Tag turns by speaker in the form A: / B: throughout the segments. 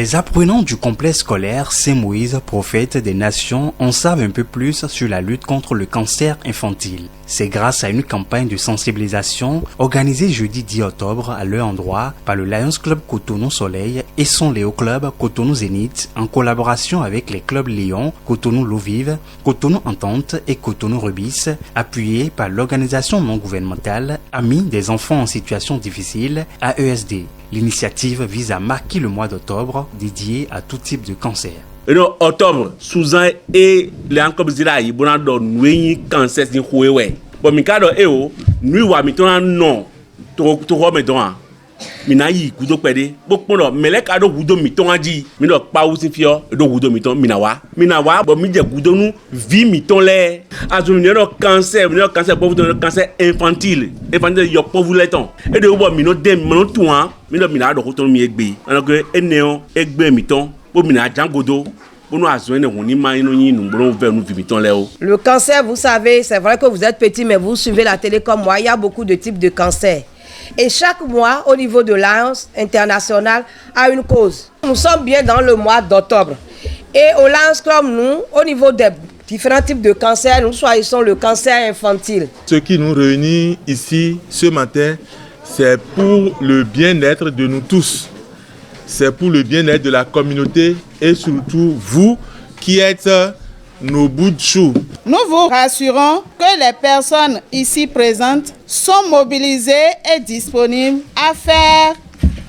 A: Les apprenants du complexe scolaire Saint-Moïse, prophète des nations, en savent un peu plus sur la lutte contre le cancer infantile. C'est grâce à une campagne de sensibilisation organisée jeudi 10 octobre à leur endroit par le Lions Club Cotonou Soleil et son Léo Club Cotonou Zénith en collaboration avec les clubs Lyon, Cotonou L'eau vive, Cotonou Entente et Cotonou Rubis, appuyés par l'organisation non gouvernementale Amis des enfants en situation difficile, AESD. L'initiative vise à marquer le mois d'octobre dédié à tout type de cancer.
B: En octobre, Susan et les encombrants ils vont dans nuit cancer ni huawei. Bon, mi kado eo nuit wa mi ton non to me don. Mi na yi kudo pede. Bo pon me le kado kudo mi ton aji. Mi no pa u sin fio do kudo mi ton mi na wa. Bo mi je kudo nu vi mi ton le. Azu mi no cancer pour vous cancer infantile. Infantile yo pour vous le ton. Et de bo mi no dem mi no tuan. Mi no mi na do ko ton mi egbe. Alors que eneo egbe mi ton.
C: Le cancer, vous savez, c'est vrai que vous êtes petit, mais vous suivez la télé comme moi. Il y a beaucoup de types de cancers. Et chaque mois, au niveau de l'Alliance internationale, a une cause. Nous sommes bien dans le mois d'octobre. Et au Lions Club, nous, au niveau des différents types de cancers, nous choisissons le cancer infantile.
D: Ce qui nous réunit ici ce matin, c'est pour le bien-être de nous tous. C'est pour le bien-être de la communauté et surtout vous qui êtes nos bouts de chou.
E: Nous vous rassurons que les personnes ici présentes sont mobilisées et disponibles à faire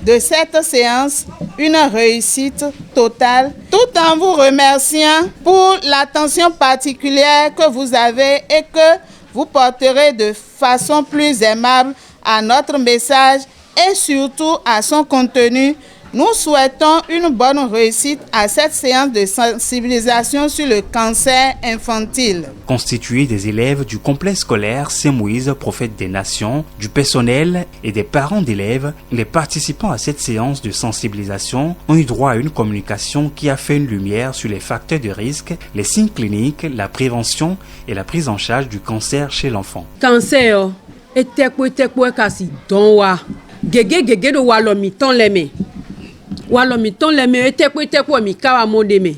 E: de cette séance une réussite totale, tout en vous remerciant pour l'attention particulière que vous avez et que vous porterez de façon plus aimable à notre message et surtout à son contenu. Nous souhaitons une bonne réussite à cette séance de sensibilisation sur le cancer infantile.
A: Constitué des élèves du complexe scolaire Saint-Moïse, prophète des nations, du personnel et des parents d'élèves, les participants à cette séance de sensibilisation ont eu droit à une communication qui a fait une lumière sur les facteurs de risque, les signes cliniques, la prévention et la prise en charge du cancer chez l'enfant.
F: Cancer, kasi don wa. Gege do wa lo mi ton leme. Walo mi ton le me etekwe mi kawa monde me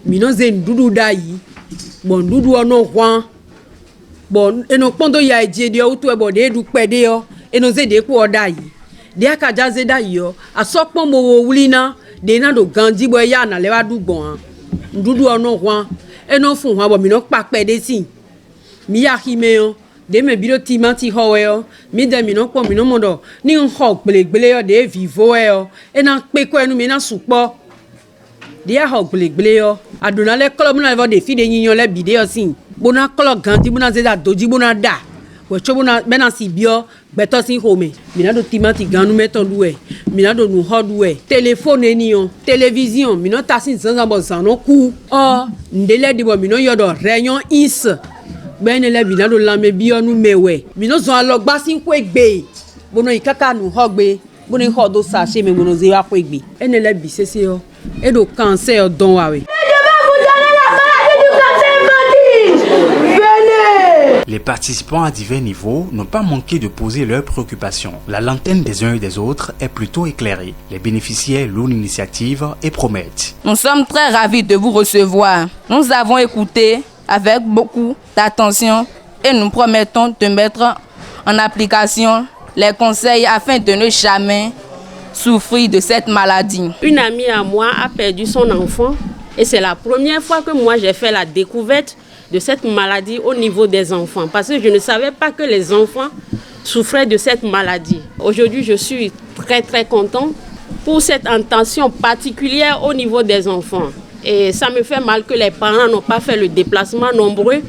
F: mi no ze ndudu dai bon ndudu ono hwan bon eno pondo ya eje de o to e bo de du pede yo eno ze de ku odai de aka jaze dai yo asopon mo wo wulina de na do ganji bo ya na le wa du gbon ndudu ono hwan eno fun hwan bo mi no pa pede si mi ya hime yo de me biro timati howe yo mi de mi no po mi no modo ni ho gbelegbele yo de vivo yo e na pe ko enu mi na supo de ya ho gbelegbele yo adona le club na vo de fi de yiyan le bide yo sin bona club ganti bona zeda doji bona da we cho bona bena si bio beto sin home mi na do timati ganu meton duwe mi na do nu ho duwe telephone ni yo television mi no tasin zanza bo zano ku o ndele di bo mi no yodo réunion is ben le bina do la me bio nu mewe mi no zon alo gba sin ko egbe bono ikaka nu hogbe bono ho do sa se me bono ze wa ko egbe ene le bi sese yo e do cancer don wa we.
A: Les participants à divers niveaux n'ont pas manqué de poser leurs préoccupations. La lanterne des uns et des autres est plutôt éclairée. Les bénéficiaires louent l'initiative et promettent.
G: Nous sommes très ravis de vous recevoir. Nous avons écouté avec beaucoup d'attention et nous promettons de mettre en application les conseils afin de ne jamais souffrir de cette maladie.
H: Une amie à moi a perdu son enfant et c'est la première fois que moi j'ai fait la découverte de cette maladie au niveau des enfants parce que je ne savais pas que les enfants souffraient de cette maladie. Aujourd'hui, je suis très content pour cette intention particulière au niveau des enfants. Et ça me fait mal que les parents n'ont pas fait le déplacement nombreux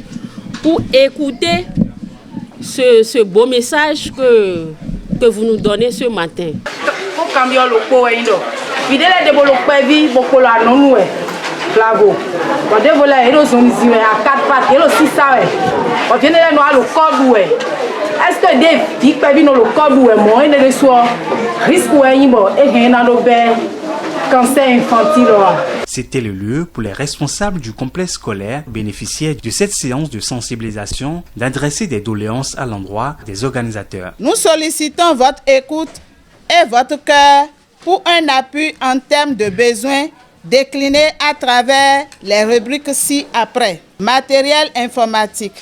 H: pour écouter ce beau message que vous nous donnez ce matin. Est-ce que des filles peuvent venir au corps ou moins de soir risque ou cancer infantile.
A: C'était le lieu pour les responsables du complexe scolaire bénéficiaires de cette séance de sensibilisation d'adresser des doléances à l'endroit des organisateurs.
E: Nous sollicitons votre écoute et votre cœur pour un appui en termes de besoins déclinés à travers les rubriques ci-après. Matériel informatique,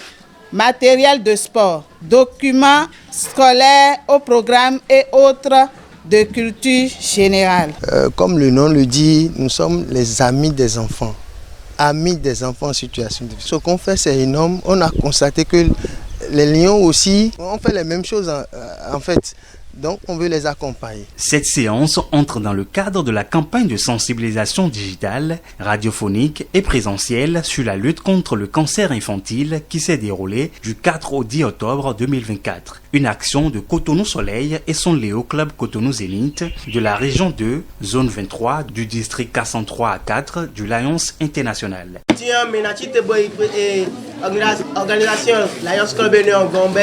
E: matériel de sport, documents scolaires au programme et autres de culture générale.
I: Comme le nom le dit, nous sommes les amis des enfants en situation de vie. Ce qu'on fait, c'est énorme. On a constaté que les lions aussi ont fait les mêmes choses en fait. Donc, on veut les accompagner.
A: Cette séance entre dans le cadre de la campagne de sensibilisation digitale, radiophonique et présentielle sur la lutte contre le cancer infantile qui s'est déroulée du 4 au 10 octobre 2024. Une action de Cotonou Soleil et son Léo Club Cotonou Zénith de la région 2, zone 23, du district 403 à 4 du Lions International.
J: Organisation Lions Club Gombe,